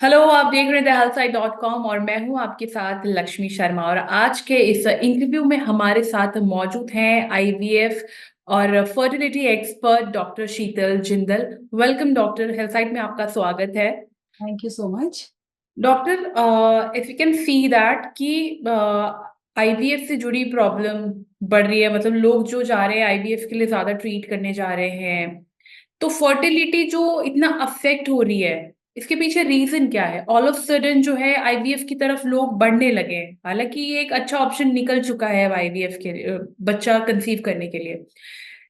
Hello, आप देख रहे थे healthsite.com और मैं हूं आपके साथ लक्ष्मी शर्मा। और आज के इस इंटरव्यू में हमारे साथ मौजूद हैं आईवीएफ और फर्टिलिटी एक्सपर्ट डॉक्टर शीतल जिंदल। वेलकम डॉक्टर, हेल्थसाइट में आपका स्वागत है। Thank you so much. Doctor, if you can see that कि आईवीएफ से जुड़ी प्रॉब्लम बढ़ रही है, मतलब लोग जो जा रहे हैं आईवीएफ के लिए ज्यादा ट्रीट करने जा रहे हैं, तो फर्टिलिटी जो इतना अफेक्ट हो रही है, इसके पीछे रीजन क्या है? ऑल ऑफ सडन जो है आईवीएफ की तरफ लोग बढ़ने लगे हैं। हालांकि ये एक अच्छा ऑप्शन निकल चुका है आईवीएफ के बच्चा कंसीव करने के लिए,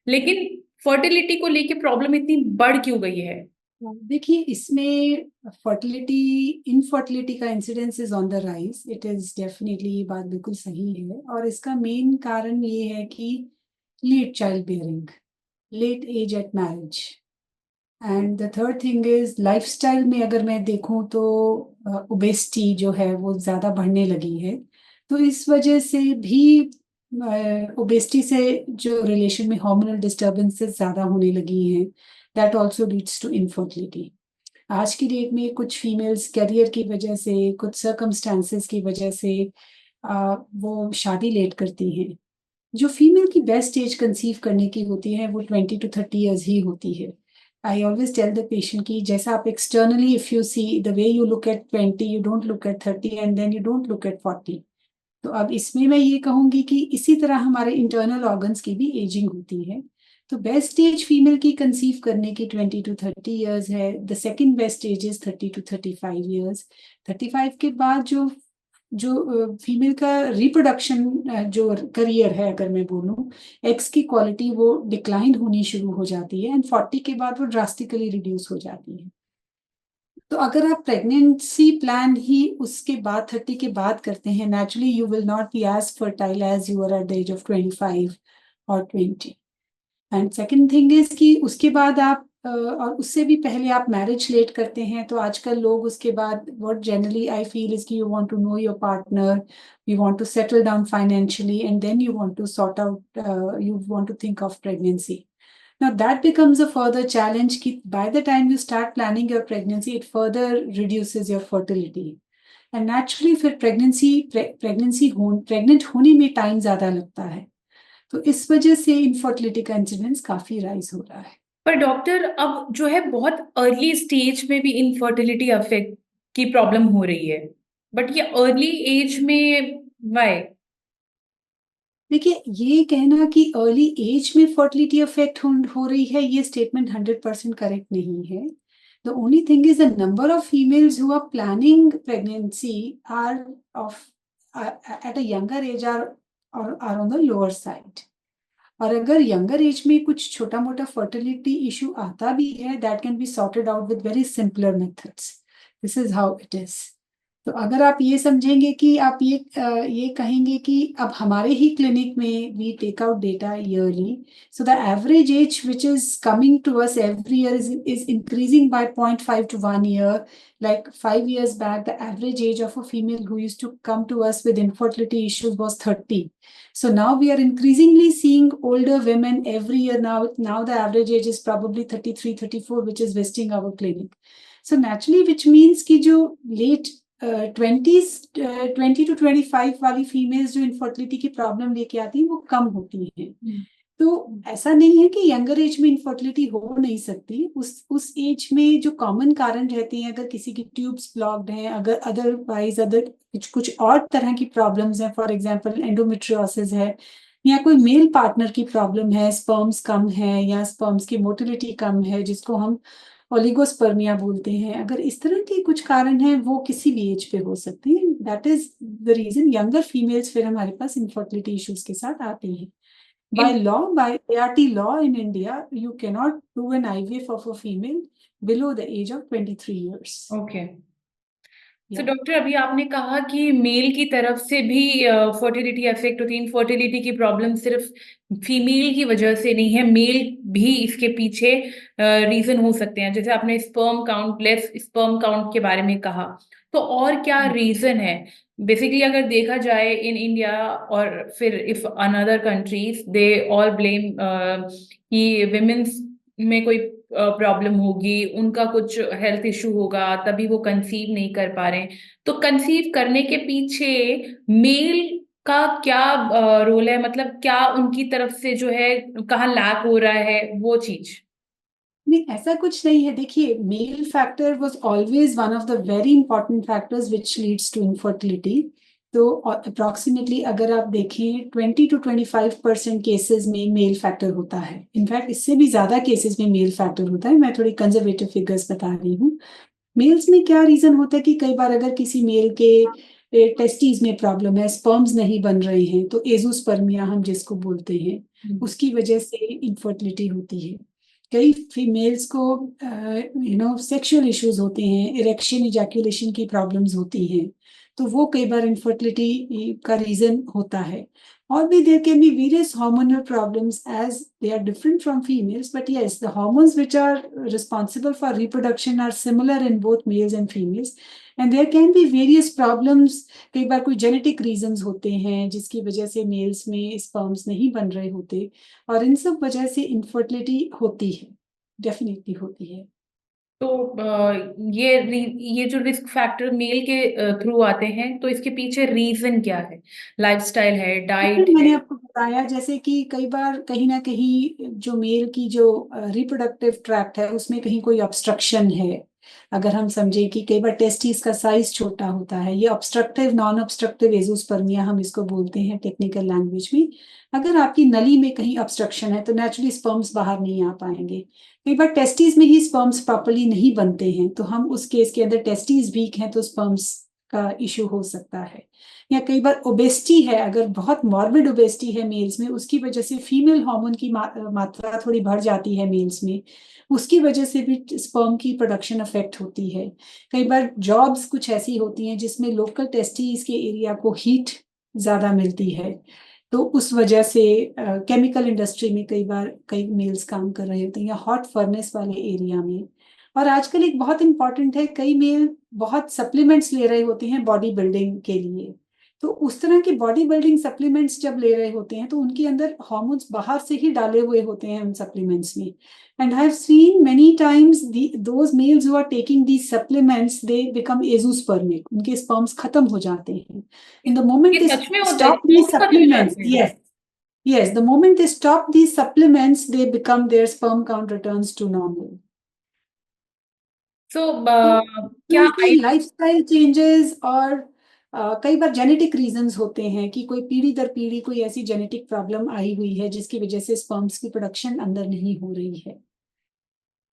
लेकिन फर्टिलिटी को लेके प्रॉब्लम इतनी बढ़ क्यों गई है? देखिए इसमें फर्टिलिटी इनफर्टिलिटी का incidence is on the rise. It is definitely, ये बात बिल्कुल सही है। और इसका मेन कारण ये है कि late child bearing, late age at marriage, and the third thing is lifestyle में अगर मैं देखूं तो ओबेसिटी जो है वो ज़्यादा बढ़ने लगी है। तो इस वजह से भी ओबेसिटी से जो रिलेशन में हार्मोनल डिस्टर्बेंसेस ज़्यादा होने लगी हैं, that also leads to infertility. आज की डेट में कुछ फीमेल्स कैरियर की वजह से, कुछ सर्कमस्टांसेस की वजह से वो शादी लेट करती हैं। जो फीमेल की बेस्ट एज कंसीव करने की होती है वो 20 to 30 ईयर्स ही होती है। I always tell the patient कि जैसा आप externally if you see the way you look at 20, you don't look at 30 and then you don't look at 40। तो अब इसमें मैं ये कहूंगी कि इसी तरह हमारे इंटरनल ऑर्गन्स की भी एजिंग होती है। तो बेस्ट एज फीमेल की कंसीव करने की 20 to 30 ईयर्स है। The second best age is 30 to 35 years. 35 के बाद जो जो फीमेल का रिप्रोडक्शन जो करियर है, अगर मैं बोलूँ, एक्स की क्वालिटी वो डिक्लाइन होनी शुरू हो जाती है एंड 40 के बाद वो ड्रास्टिकली रिड्यूस हो जाती है। तो अगर आप प्रेगनेंसी प्लान ही उसके बाद 30 के बाद करते हैं, naturally you will not be as fertile as you are at the age of 25 और 20। एंड सेकेंड थिंग इज कि उसके बाद आप और उससे भी पहले आप मैरिज लेट करते हैं। तो आजकल लोग उसके बाद what generally I feel is कि you want to know your partner, you want to settle down financially and then you want to sort out, you want to think of pregnancy. Now that becomes a further challenge कि by the time you start planning your pregnancy, it further reduces your fertility. And naturally फिर pregnant होने में time ज्यादा लगता है। तो इस वजह से इनफर्टिलिटी का इंसिडेंस काफी राइज हो रहा है। पर डॉक्टर, अब जो है बहुत अर्ली स्टेज में भी इनफर्टिलिटी अफेक्ट की प्रॉब्लम हो रही है, बट ये अर्ली एज में वाई? देखिए, ये कहना कि अर्ली एज में फर्टिलिटी अफेक्ट हो रही है, ये स्टेटमेंट 100% करेक्ट नहीं है। The only thing is the number of females who are planning pregnancy are of at a younger age are on the lower side. और अगर यंगर एज में कुछ छोटा मोटा फर्टिलिटी इशू आता भी है, that can be sorted out with very simpler methods. This is how it is. तो अगर आप ये समझेंगे कि आप ये कहेंगे कि अब हमारे ही क्लिनिक में we take out data yearly, so the average age which is coming to us every year is increasing by 0.5 to 1 year. Like 5 years back, the average age of a female who used to come to us with infertility issues was 30. So now we are increasingly seeing older women every year now. Now the average age is probably 33, 34, which is visiting our clinic. So naturally, which means कि जो late 20s, 20 to 25 वाली females जो infertility की problem लेके आती हैं वो कम होती हैं। तो ऐसा नहीं है कि यंगर एज में इनफर्टिलिटी हो नहीं सकती। उस एज में जो कॉमन कारण रहते हैं, अगर किसी की ट्यूब्स ब्लॉक्ड हैं, अगर अदरवाइज अदर कुछ और तरह की प्रॉब्लम्स हैं, फॉर एग्जांपल एंडोमेट्रियोसिस है, या कोई मेल पार्टनर की प्रॉब्लम है, स्पर्म्स कम है या स्पर्म्स की मोटिलिटी कम है जिसको हम ओलिगोस्पर्मिया बोलते हैं, अगर इस तरह के कुछ कारण हैं वो किसी भी एज पे हो सकते हैं। That is the reason younger females फिर हमारे पास इनफर्टिलिटी इश्यूज के साथ आती हैं। By law, by ART law in India, you cannot do an IVF of a female below the age of 23 years. Okay. तो Yeah. डॉक्टर, अभी आपने कहा कि मेल की तरफ से भी फर्टिलिटी अफेक्ट होती है। इनफर्टिलिटी की प्रॉब्लम सिर्फ फीमेल की वजह से नहीं है, मेल भी इसके पीछे रीजन हो सकते हैं। जैसे आपने sperm count, less sperm count के बारे में कहा, तो और क्या रीजन है? बेसिकली अगर देखा जाए इन इंडिया और फिर if another countries, they all blame कि विमेन्स में कोई प्रॉब्लम होगी, उनका कुछ हेल्थ इशू होगा, तभी वो कंसीव नहीं कर पा रहे हैं। तो कंसीव करने के पीछे मेल का क्या रोल है, मतलब क्या उनकी तरफ से जो है कहाँ लैक हो रहा है वो चीज। नहीं, ऐसा कुछ नहीं है। देखिए, male factor was always one of the very important factors which leads to infertility. तो अप्रोक्सीमेटली अगर आप देखें 20 to 25% केसेस में मेल फैक्टर होता है। इनफैक्ट इससे भी ज्यादा केसेस में मेल फैक्टर होता है। मैं थोड़ी कंजर्वेटिव फिगर्स बता रही हूँ। मेल्स में क्या रीजन होता है कि कई बार अगर किसी मेल के टेस्टिस में प्रॉब्लम है, स्पर्म्स नहीं बन रहे हैं, तो एजोस्पर्मिया हम जिसको बोलते हैं, उसकी वजह से इनफर्टिलिटी होती है। कई फीमेल्स को सेक्सुअल इश्यूज होते हैं, इरेक्शन इजैकुलेशन की प्रॉब्लम्स होती हैं, तो वो कई बार इनफर्टिलिटी का रीजन होता है। और भी there can be various hormonal problems as they are different from females, but yes, the hormones which are responsible for reproduction are similar in both males and females, and there can be various problems। कई बार कोई genetic reasons होते हैं जिसकी वजह से mails में sperms नहीं बन रहे होते, और इन सब वजह से इनफर्टिलिटी होती है, डेफिनेटली होती है। तो ये जो रिस्क फैक्टर मेल के थ्रू आते हैं, तो इसके पीछे रीजन क्या है? लाइफस्टाइल है, डाइट मैंने है? आपको बताया जैसे कि कई बार कहीं ना कहीं जो मेल की जो रिप्रोडक्टिव ट्रैक्ट है उसमें कहीं कोई ऑब्स्ट्रक्शन है। अगर हम समझे कि कई बार टेस्टिस का साइज छोटा होता है, ये ऑब्स्ट्रक्टिव नॉन ऑब्स्ट्रक्टिव एजोस्पर्मिया हम इसको बोलते हैं टेक्निकल लैंग्वेज में। अगर आपकी नली में कहीं ऑब्स्ट्रक्शन है तो नेचुरली स्पर्म्स बाहर नहीं आ पाएंगे। कई बार टेस्टिस में ही स्पर्म्स प्रॉपरली नहीं बनते हैं, तो हम उस केस के अंदर टेस्टिस वीक हैं तो स्पर्म्स का इशू हो सकता है। या कई बार ओबेसिटी है, अगर बहुत मॉर्बिड ओबेसिटी है मेल्स में, उसकी वजह से फीमेल हार्मोन की मात्रा थोड़ी बढ़ जाती है मेल्स में, उसकी वजह से भी स्पर्म की प्रोडक्शन अफेक्ट होती है। कई बार जॉब्स कुछ ऐसी होती हैं जिसमें लोकल टेस्टिस के एरिया को हीट ज्यादा मिलती है, तो उस वजह से केमिकल इंडस्ट्री में कई बार कई मेल्स काम कर रहे होते हैं, या हॉट फर्नेस वाले एरिया में। और आजकल एक बहुत इंपॉर्टेंट है, कई मेल बहुत सप्लीमेंट्स ले रहे होते हैं बॉडी बिल्डिंग के लिए। तो उस तरह के बॉडी बिल्डिंग सप्लीमेंट्स जब ले रहे होते हैं तो उनके अंदर हार्मोन्स बाहर से ही डाले हुए होते हैं उन सप्लीमेंट्स में। And I have seen many times those males who are taking these supplements they become azoospermic, उनके स्पर्म्स खत्म हो जाते हैं। इन द मोमेंट ये दे सच में होता है? स्टॉप दीज स्पोर्ट्स खत्म हो सप्लीमेंट्स, जाते हैं? Yes, yes, the moment they stop these supplements, they become their sperm count returns to normal. तो तो क्या उनकी लाइफस्टाइल चेंजेस और कई बार जेनेटिक रीजंस होते हैं कि कोई पीढ़ी दर पीढ़ी कोई ऐसी जेनेटिक प्रॉब्लम आई हुई है जिसकी वजह से स्पर्म्स की प्रोडक्शन अंदर नहीं हो रही है।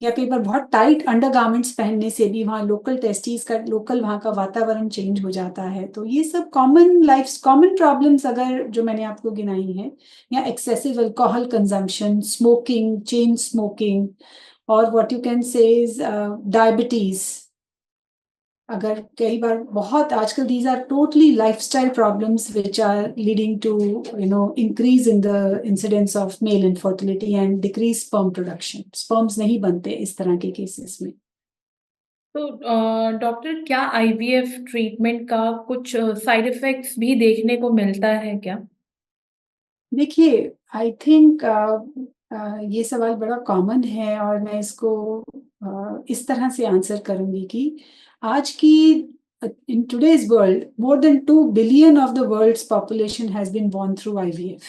या कई बार बहुत टाइट अंडरगारमेंट्स पहनने से भी वहाँ लोकल टेस्टिस का, लोकल वहाँ का वातावरण चेंज हो जाता है। तो ये सब कॉमन प्रॉब्लम्स अगर जो मैंने आपको गिनाई है, या excessive alcohol consumption, smoking, chain smoking, और what you can say is diabetes. अगर कई बार बहुत आजकल these are totally lifestyle problems which are leading to increase in the incidence of male infertility and decrease sperm production. Sperms नहीं बनते इस तरह के केसेस में। तो डॉक्टर, क्या आईवीएफ ट्रीटमेंट का कुछ साइड इफेक्ट्स भी देखने को मिलता है क्या? देखिए, आई थिंक ये सवाल बड़ा कॉमन है और मैं इसको इस तरह से आंसर करूंगी कि आज की in today's world more than 2 billion of the world's population has been born through IVF.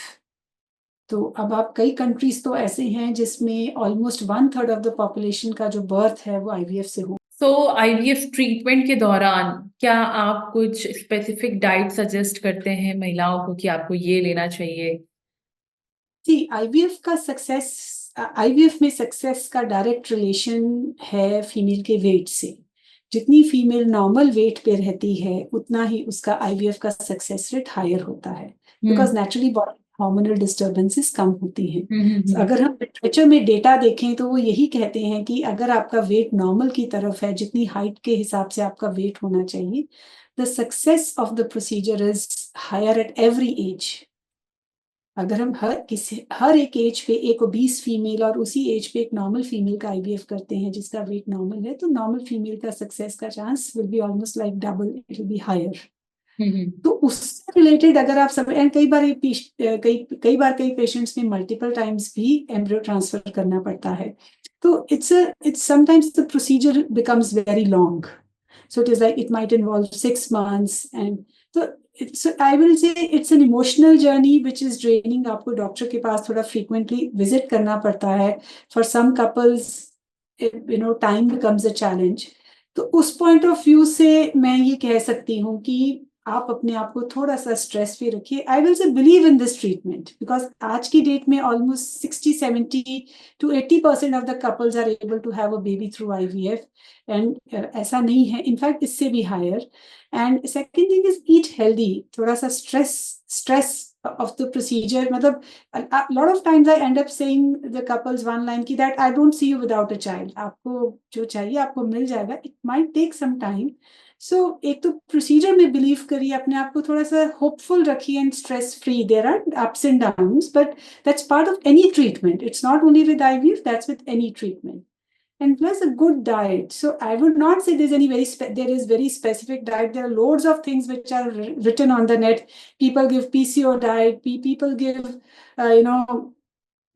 तो अब आप कई कंट्रीज तो ऐसे हैं जिसमें ऑलमोस्ट 1/3 ऑफ द पॉपुलेशन का जो बर्थ है वो आईवीएफ से हो। तो आईवीएफ ट्रीटमेंट के दौरान क्या आप कुछ स्पेसिफिक डाइट सजेस्ट करते हैं महिलाओं को कि आपको ये लेना चाहिए? जी, आईवीएफ में सक्सेस का डायरेक्ट रिलेशन है फीमेल के वेट से। जितनी फीमेल नॉर्मल वेट पे रहती है उतना ही उसका आईवीएफ का सक्सेस रेट हायर होता है, because naturally body hormonal disturbances कम होती हैं। So, अगर हम लिटरेचर में डेटा देखें तो वो यही कहते हैं कि अगर आपका वेट नॉर्मल की तरफ है, जितनी हाइट के हिसाब से आपका वेट होना चाहिए, the success of the procedure is higher at every age. अगर हम हर एक एज पे एक ओबीस फीमेल और उसी एज पे एक नॉर्मल फीमेल का आईवीएफ करते हैं जिसका वेट नॉर्मल है, तो नॉर्मल फीमेल का सक्सेस का chance will be almost like double, it will be higher. तो उससे रिलेटेड अगर आप सब, एंड कई बार कई बार कई पेशेंट्स में मल्टीपल टाइम्स भी एम्ब्रियो ट्रांसफर करना पड़ता है। So it's sometimes the procedure becomes very long. So it is like it might involve 6 months, and so I will say it's an emotional journey which is draining. आपको doctor के पास थोड़ा frequently visit करना पड़ता है. For some couples, time becomes a challenge. तो उस point of view से मैं ये कह सकती हूँ कि आप अपने आप को थोड़ा सा स्ट्रेस फ्री रखिए. I will say believe in this treatment because आज की डेट में almost 60-70 to 80% of the couples are able to have a baby through IVF. And ऐसा नहीं है, इनफैक्ट इससे भी higher. And second thing is eat healthy. थोड़ा सा स्ट्रेस of the procedure, मतलब a lot of times I end up saying the couples one line ki that I don't see you without a child. आपको जो चाहिए आपको मिल जाएगा. It might take some time. So एक तो procedure में believe करिए, अपने आप को थोड़ा सा hopeful रखिए and stress free. There are ups and downs, but that's part of any treatment. It's not only with IVF, that's with any treatment. And plus a good diet. So I would not say there's any there is very specific diet. There are loads of things which are written on the net. People give PCO diet. People give,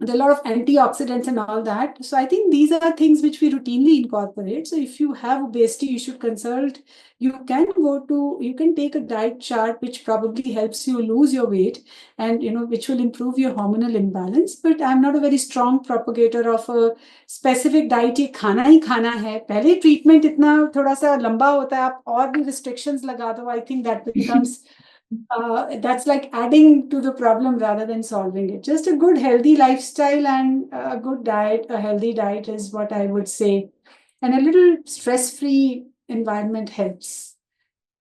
there are a lot of antioxidants and all that. So I think these are things which we routinely incorporate. So if you have obesity, you should consult. You can take a diet chart which probably helps you lose your weight, and which will improve your hormonal imbalance. But I'm not a very strong propagator of a specific diet. ये खाना ही खाना है. पहले treatment इतना थोड़ा सा लंबा होता है, आप और भी restrictions लगा दो. I think that becomes that's like adding to the problem rather than solving it. Just a good healthy lifestyle and a good diet, a healthy diet is what I would say. And a little stress-free environment helps.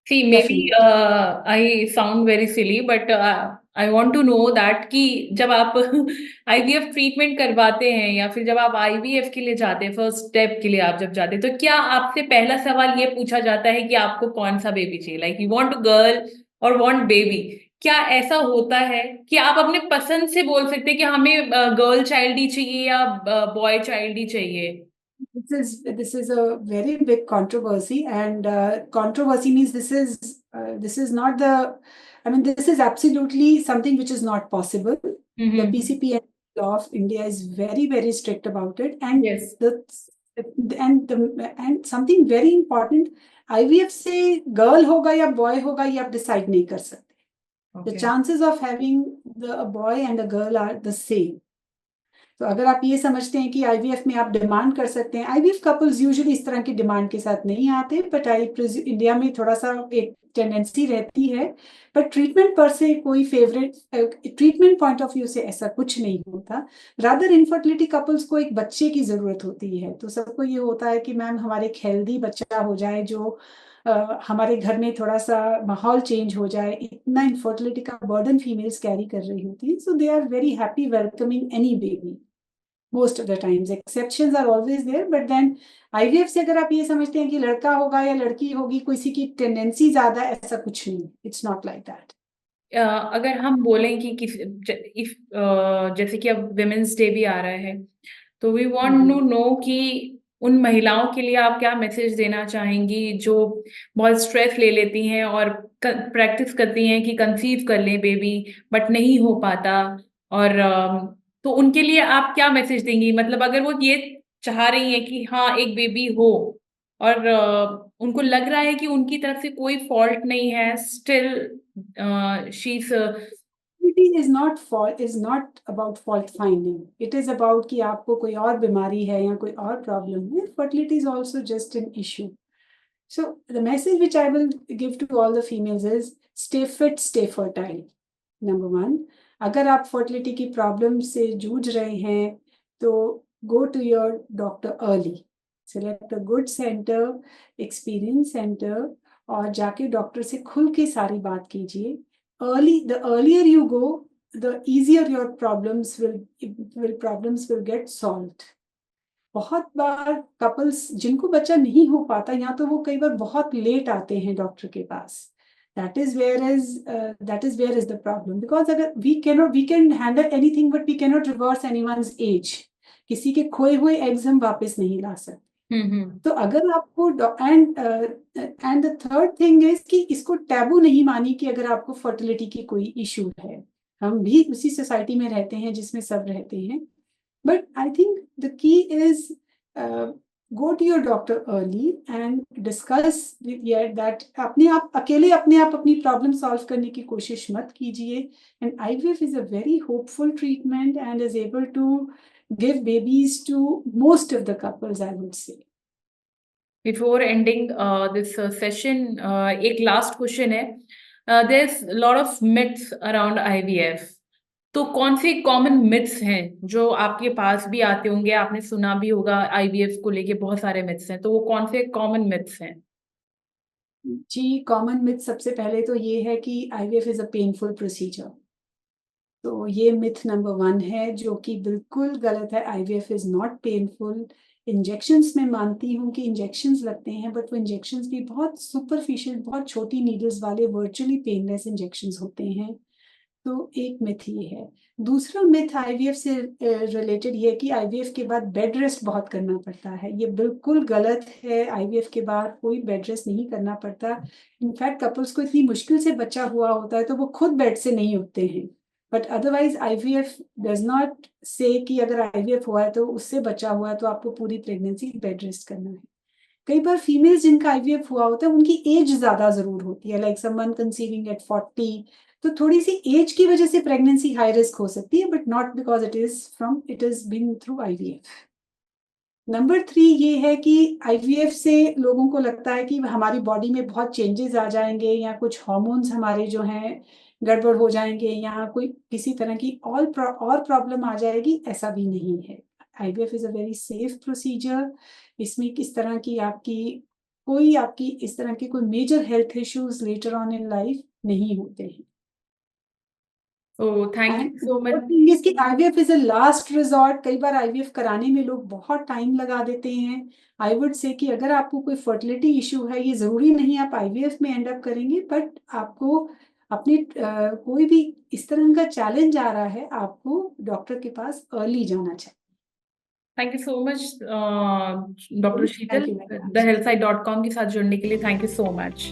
See, maybe Definitely. I sound very silly, but I want to know that कि जब आप IVF treatment करवाते हैं या फिर जब आप IVF के लिए जाते हैं, फर्स्ट स्टेप के लिए आप जब जाते हैं, तो क्या आपसे पहला सवाल ये पूछा जाता है कि आपको कौन सा बेबी चाहिए, लाइक यू वांट गर्ल और वांट बेबी? क्या ऐसा होता है कि आप अपने पसंद से बोल सकते हैं कि हमें गर्ल चाइल्ड ही चाहिए या बॉय चाइल्ड ही चाहिए? This is a very big controversy, and controversy means this is not the. I mean, this is absolutely something which is not possible. The hmm. PCP law of India is very strict about it, and Yes. and something very important. IVF से girl होगा या boy होगा ये आप decide नहीं कर सकते. The Okay. chances of having a boy and a girl are the same. तो अगर आप ये समझते हैं कि IVF में आप डिमांड कर सकते हैं, IVF कपल्स यूजुअली इस तरह की डिमांड के साथ नहीं आते, बट इंडिया में थोड़ा सा एक टेंडेंसी रहती है. बट ट्रीटमेंट पर से कोई favourite treatment point of view से ऐसा कुछ नहीं होता. रादर इनफर्टिलिटी कपल्स को एक बच्चे की जरूरत होती है. तो सबको ये होता है कि मैम हमारे एक हेल्दी बच्चा हो जाए, जो हमारे घर में थोड़ा सा माहौल चेंज हो जाए. इतना इनफर्टिलिटी का बर्डन फीमेल्स कैरी कर रही होती है. So they are very happy welcoming any baby most of the times. Exceptions are always there, but then IVF से अगर आप ये समझते हैं कि लड़का होगा या लड़की होगी, किसी की टेंडेंसी ज्यादा, ऐसा कुछ नहीं. It's not like that. अगर हम बोलें कि इफ जैसे कि अब विमेंस डे भी आ रहा है, तो वी वांट टू नो कि उन महिलाओं के लिए आप क्या मैसेज देना चाहेंगी जो बहुत स्ट्रेस ले लेती हैं और प्रैक्टिस करती हैं कि कंसीव कर लें बेबी बट नहीं हो पाता, और तो उनके लिए आप क्या मैसेज देंगी? मतलब अगर वो ये चाह रही हैं कि हाँ एक बेबी हो, और उनको लग रहा है कि उनकी तरफ से कोई फॉल्ट नहीं है, still she's Fertility is not about fault finding. It is about कि आपको कोई और बीमारी है या कोई और प्रॉब्लम है. Fertility is also just an issue. So the message which I will give to all the females is stay fit, stay fertile. Number one, अगर आप fertility की प्रॉब्लम से जूझ रहे हैं तो go to your doctor early. Select a good center, experienced center, और जाके डॉक्टर से खुल के सारी बात कीजिए. The earlier you go, the easier your problems will get solved. बहुत बार कपल्स जिनको बच्चा नहीं हो पाता, या तो वो कई बार बहुत लेट आते हैं डॉक्टर के पास. That is where is the problem. Because अगर we can handle anything, but we cannot reverse anyone's age. किसी के खोए हुए एग्स हम वापस नहीं ला सकते. तो अगर आपको and the third thing is कि इसको टैबू नहीं मानी कि अगर आपको फर्टिलिटी की कोई इशू है. हम भी उसी सोसाइटी में रहते हैं जिसमें सब रहते हैं. But I think the key is go to your doctor early and discuss yet that अपने आप अपनी प्रॉब्लम सॉल्व करने की कोशिश मत कीजिए. And IVF is a very hopeful treatment and is able to give babies to most of the couples, I would say. Before ending this session, एक last question है. There's a lot of myths around IVF. तो कौन से common myths हैं जो आपके पास भी आते होंगे, आपने सुना भी होगा आईवीएफ को लेके बहुत सारे मिथ्स हैं, तो वो कौन से कॉमन मिथ्स हैं? जी, कॉमन मिथ सबसे पहले तो ये है कि IVF is a painful procedure. तो ये मिथ नंबर 1 है जो कि बिल्कुल गलत है. IVF is not painful. Injections मैं मानती हूँ कि इंजेक्शंस लगते हैं, बट वो इंजेक्शंस भी बहुत सुपरफिशियल, बहुत छोटी नीडल्स वाले वर्चुअली पेनलेस इंजेक्शंस होते हैं. तो एक मिथ ये है. दूसरा मिथ IVF से रिलेटेड ये है कि IVF के बाद बेड रेस्ट बहुत करना पड़ता है. ये बिल्कुल गलत है. IVF के बाद कोई बेड रेस्ट नहीं करना पड़ता. इनफैक्ट कपल्स को इतनी मुश्किल से बच्चा हुआ होता है तो वो खुद बेड से नहीं उठते हैं. But otherwise IVF does not से कि अगर IVF हुआ है तो उससे बच्चा हुआ है तो आपको पूरी प्रेगनेंसी बेड रेस्ट करना है. कई बार फीमेल्स जिनका IVF हुआ होता है उनकी एज ज़्यादा ज़रूर होती है, लाइक समवन कंसीविंग एट 40, तो थोड़ी-सी एज की वजह से प्रेगनेंसी हाई रिस्क हो सकती है, but not because it is been through IVF. Number 3 ये है कि IVF से लोगों को लगता है कि हमारी बॉडी में बहुत चेंजेस आ जाएँगे या कुछ हार्मोन्स हमारे जो हैं गड़बड़ हो जाएँगे या कोई किसी तरह की और प्रॉब्लम आ जाएगी, ऐसा भी नहीं है. IVF is a very safe procedure. इसमें किस तरह की आपकी इस तरह के कोई major health issues later on in life नहीं होते हैं. तो thank and you so third much. Thing is कि IVF is a last resort. कई बार IVF कराने में लोग बहुत टाइम लगा देते हैं. आई वुड से कि अगर आपको कोई फर्टिलिटी इश्यू है, ये ज़रूरी नहीं आप IVF में एंड अप करेंगे, बट आपको अपने कोई भी इस तरह का चैलेंज आ रहा है, आपको डॉक्टर के पास अर्ली जाना चाहिए. Thank you so much doctor Sheetal, thank you very much. thehealthsite.com के साथ जुड़ने के लिए थैंक यू सो मच.